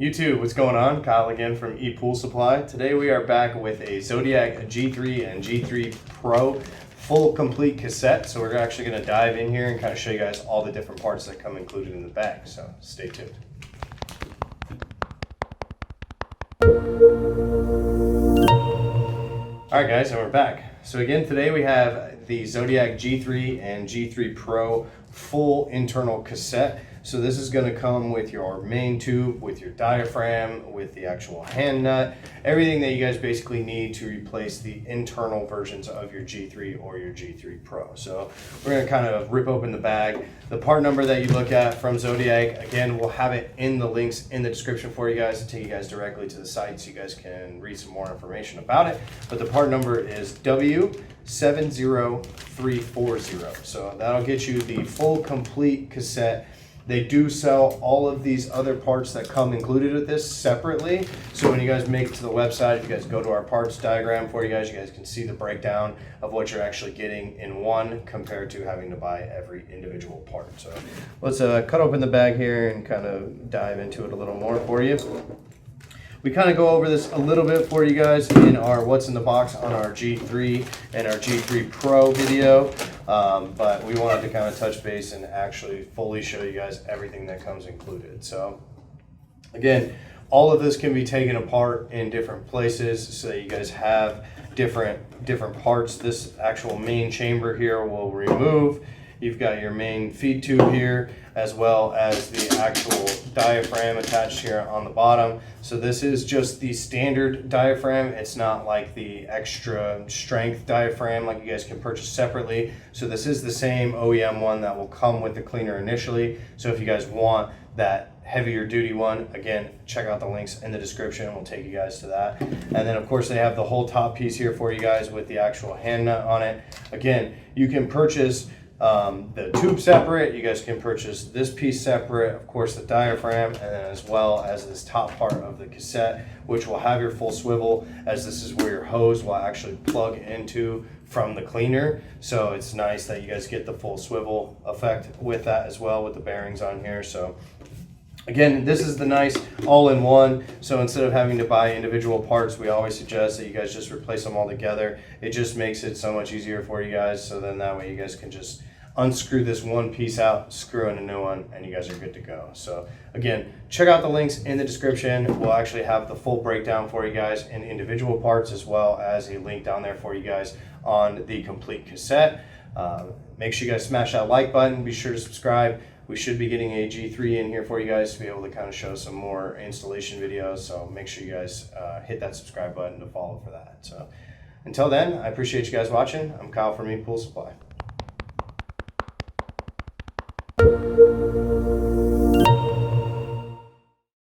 YouTube, what's going on? Kyle again from ePoolSupply. Today we are back with a Zodiac G3 and G3 Pro full complete cassette. So we're actually going to dive in here and kind of show you guys all the different parts that come included in the bag. So stay tuned. Alright guys, and we're back. So again, today we have the Zodiac G3 and G3 Pro full internal cassette. So this is going to come with your main tube, with your diaphragm, with the actual hand nut, everything that you guys basically need to replace the internal versions of your G3 or your G3 Pro. So we're going to kind of rip open the bag. The part number that you look at from Zodiac, again, we'll have it in the links in the description for you guys to take you guys directly to the site so you guys can read some more information about it. But the part number is W70340. So that'll get you the full complete cassette. They do sell all of these other parts that come included with this separately. So when you guys make it to the website, if you guys go to our parts diagram for you guys can see the breakdown of what you're actually getting in one compared to having to buy every individual part. So let's cut open the bag here and kind of dive into it a little more for you. We kind of go over this a little bit for you guys in our what's in the box on our G3 and our G3 Pro video, but we wanted to kind of touch base and actually fully show you guys everything that comes included. So again, all of this can be taken apart in different places so that you guys have different parts. This actual main chamber here will remove. You've got your main feed tube here, as well as the actual diaphragm attached here on the bottom. So this is just the standard diaphragm. It's not like the extra strength diaphragm like you guys can purchase separately. So this is the same OEM one that will come with the cleaner initially. So if you guys want that heavier duty one, again, check out the links in the description. We'll take you guys to that. And then of course they have the whole top piece here for you guys with the actual hand nut on it. Again, you can purchase the tube separate, you guys can purchase this piece separate, of course the diaphragm, and then as well as this top part of the cassette, which will have your full swivel, as this is where your hose will actually plug into from the cleaner. So it's nice that you guys get the full swivel effect with that as well, with the bearings on here. So again, this is the nice all-in-one. So instead of having to buy individual parts, we always suggest that you guys just replace them all together. It just makes it so much easier for you guys. So then that way you guys can just unscrew this one piece out, screw in a new one, and you guys are good to go. So again, check out the links in the description. We'll actually have the full breakdown for you guys in individual parts, as well as a link down there for you guys on the complete cassette. Make sure you guys smash that like button. Be sure to subscribe. We should be getting a G3 in here for you guys to be able to kind of show some more installation videos. So make sure you guys hit that subscribe button to follow for that. So until then, I appreciate you guys watching. I'm Kyle from ePoolSupply.